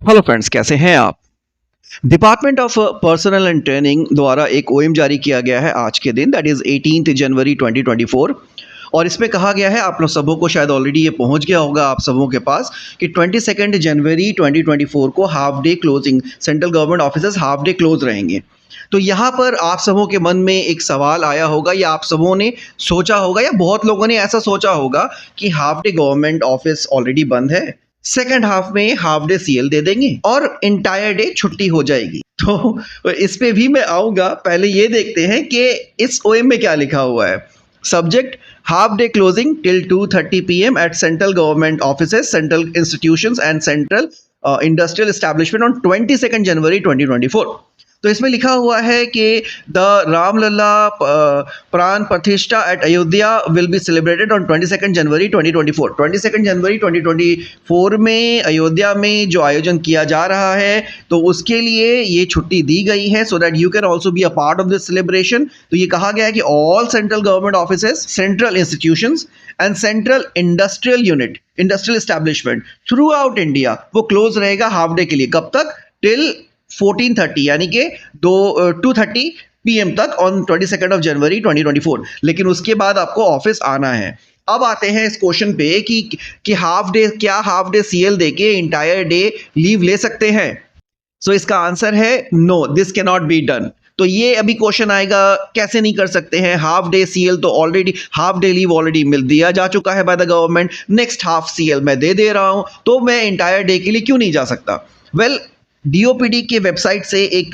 Hello friends, कैसे हैं आप। Department of personnel and training द्वारा एक ओएम जारी किया गया है आज के दिन, दैट इज़ 18 जनवरी 2024। और इसमें कहा गया है, आप लोग सबों को शायद ऑलरेडी ये पहुंच गया होगा आप सबों के पास, कि 22 जनवरी 2024 को half day closing, central government offices half day close रहेंगे। तो यहाँ पर आप सबों के मन में एक सवाल आया होगा, या आप सबों ने सोचा होगा, या बहुत लोगों ने ऐसा सोचा होगा कि half day government office already बंद है, सेकेंड हाफ में हाफ डे सीएल दे देंगे और इंटायर डे छुट्टी हो जाएगी। तो इस पे भी मैं आऊंगा, पहले ये देखते हैं कि इस ओएम में क्या लिखा हुआ है। Subject: half day closing till 2:30 PM at central government offices, central institutions and central industrial establishment on 22 जनवरी 2024। तो इसमें लिखा हुआ है कि the Ramlala Pran Pratishtha at Ayodhya will be celebrated on 22 जनवरी 2024। 22 जनवरी 2024 में अयोध्या में जो आयोजन किया जा रहा है, तो उसके लिए ये छुट्टी दी गई है, so that you can also be a part of this celebration. तो ये कहा गया है कि all central government offices, central institutions and central industrial unit, industrial establishment through out India वो क्लोज रहेगा हाफ डे के लिए। कब तक? टिल 14:30, यानी कि 2:30 PM तक ऑन 22 जनवरी 2024। लेकिन उसके बाद आपको ऑफिस आना है। अब आते हैं इस क्वेश्चन पे कि हाफ डे, क्या हाफ डे सीएल देके इंटायर डे लीव ले सकते हैं? सो इसका आंसर है no, this can not be done. तो ये अभी क्वेश्चन आएगा, कैसे नहीं कर सकते हैं? हाफ डे सीएल तो already, half day leave already मिल दिया जा चुका है by the government, next half CL मैं दे रहा हूं, तो मैं इंटायर डे के लिए क्यों नहीं जा सकता? वेल, डीओपीडी के वेबसाइट से एक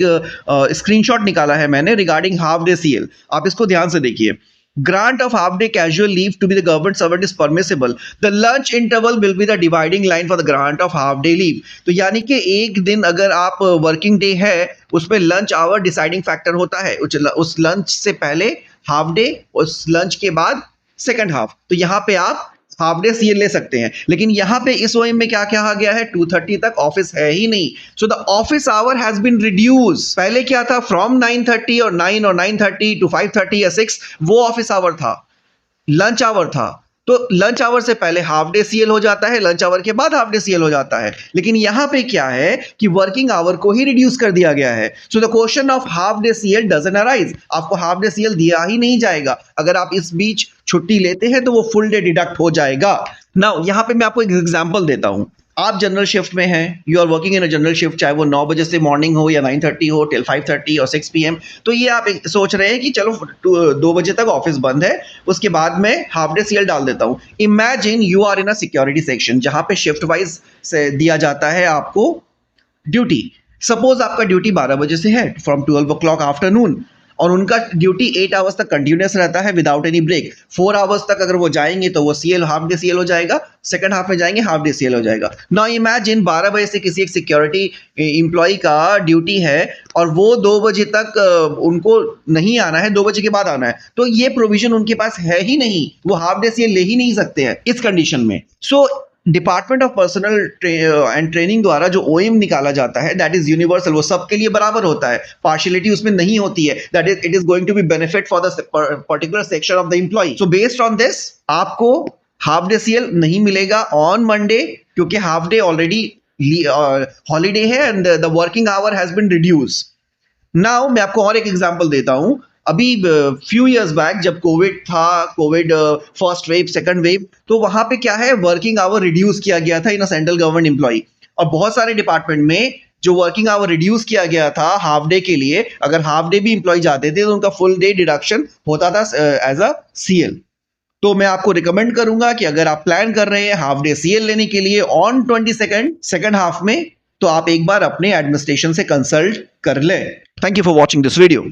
स्क्रीनशॉट निकाला है मैंने रिगार्डिंग हाफ डे सीएल। आप इसको ध्यान से देखिए। Grant of half day casual leave to be the government servant is permissible, the lunch interval will be the dividing line for the grant of half day leave. तो यानी कि एक दिन अगर आप वर्किंग डे है, उसमें लंच आवर डिसाइडिंग फैक्टर होता है। उस लंच से पहले हाफ डे, उस लंच के बाद सेकेंड हाफ। तो यहाँ पे आप हाफ डे सीएल ले सकते हैं। लेकिन यहाँ पे इस ओएम में क्या कहा गया है? 2:30 तक ऑफिस है ही नहीं। So the office hour has been reduce. पहले क्या था? फ्रॉम 9:30 और 9 और 9:30 टू 5:30 या 6, वो ऑफिस आवर था, लंच आवर था। तो लंच आवर से पहले हाफ डे सीएल हो जाता है, लंच आवर के बाद हाफ डे सीएल हो जाता है। लेकिन यहां पे क्या है कि वर्किंग आवर को ही रिड्यूस कर दिया गया है। So the question of half day CL doesn't arise. आपको हाफ डे सीएल दिया ही नहीं जाएगा। अगर आप इस बीच छुट्टी लेते हैं तो वो फुल डे डिडक्ट हो जाएगा। नाउ यहां पे मैं आपको एक एग्जांपल देता हूं। आप जनरल शिफ्ट में हैं, you are working in a general shift, चाहे वो 9 बजे से मॉर्निंग हो या 9:30 हो टिल 5:30 और 6 PM। तो ये आप सोच रहे हैं कि चलो 2 बजे तक ऑफिस बंद है, उसके बाद में हाफ डे सीएल डाल देता हूं। Imagine you are in a security section, जहां पे शिफ्ट वाइज से दिया जाता है आपको ड्यूटी। सपोज आपका ड्यूटी 12 बजे से है, फ्रॉम 12 o'clock आफ्टरनून, और उनका ड्यूटी 8 आवर्स तक कंटिन्यूस रहता है विदाउट एनी ब्रेक। 4 आवर्स तक अगर वो जाएंगे तो वो सीएल, हाफ डे सीएल हो जाएगा। सेकंड हाफ में जाएंगे, हाफ डे सीएल हो जाएगा। नाउ इमेजिन 12 बजे से किसी एक सिक्योरिटी एम्प्लॉय का ड्यूटी है और वो 2 बजे तक उनको नहीं आना है, 2 बजे के बाद आना है, तो ये प्रोविजन उनके पास है ही नहीं, वो हाफ डे सीएल ले ही नहीं सकते हैं इस कंडीशन में। So department of personnel and training द्वारा जो ओएम निकाला जाता है, दैट इज यूनिवर्सल, वो सबके लिए बराबर होता है, पार्शियलिटी उसमें नहीं होती है। That is, it is going to be benefit for the particular section of the employ. So based on this आपको हाफ डे सीएल नहीं मिलेगा ऑन मंडे, क्योंकि हाफ डे ऑलरेडी हॉलीडे है and the working hour has been reduce. Now मैं आपको और एक example देता हूं। अभी फ्यू इयर्स बैक जब कोविड था, Covid first wave, second wave, तो वहां पे क्या है, वर्किंग आवर रिड्यूस किया गया था इन अ सेंट्रल गवर्नमेंट एम्प्लॉय। और बहुत सारे डिपार्टमेंट में जो वर्किंग आवर रिड्यूस किया गया था हाफ डे के लिए, अगर हाफ डे भी एम्प्लॉय जाते थे तो उनका फुल डे डिडक्शन होता था एज अ सीएल। तो मैं आपको रिकमेंड करूंगा कि अगर आप प्लान कर रहे हैं हाफ डे सीएल लेने के लिए ऑन 22 सेकंड हाफ में, तो आप एक बार अपने एडमिनिस्ट्रेशन से कंसल्ट कर लें। Thank you for watching this video.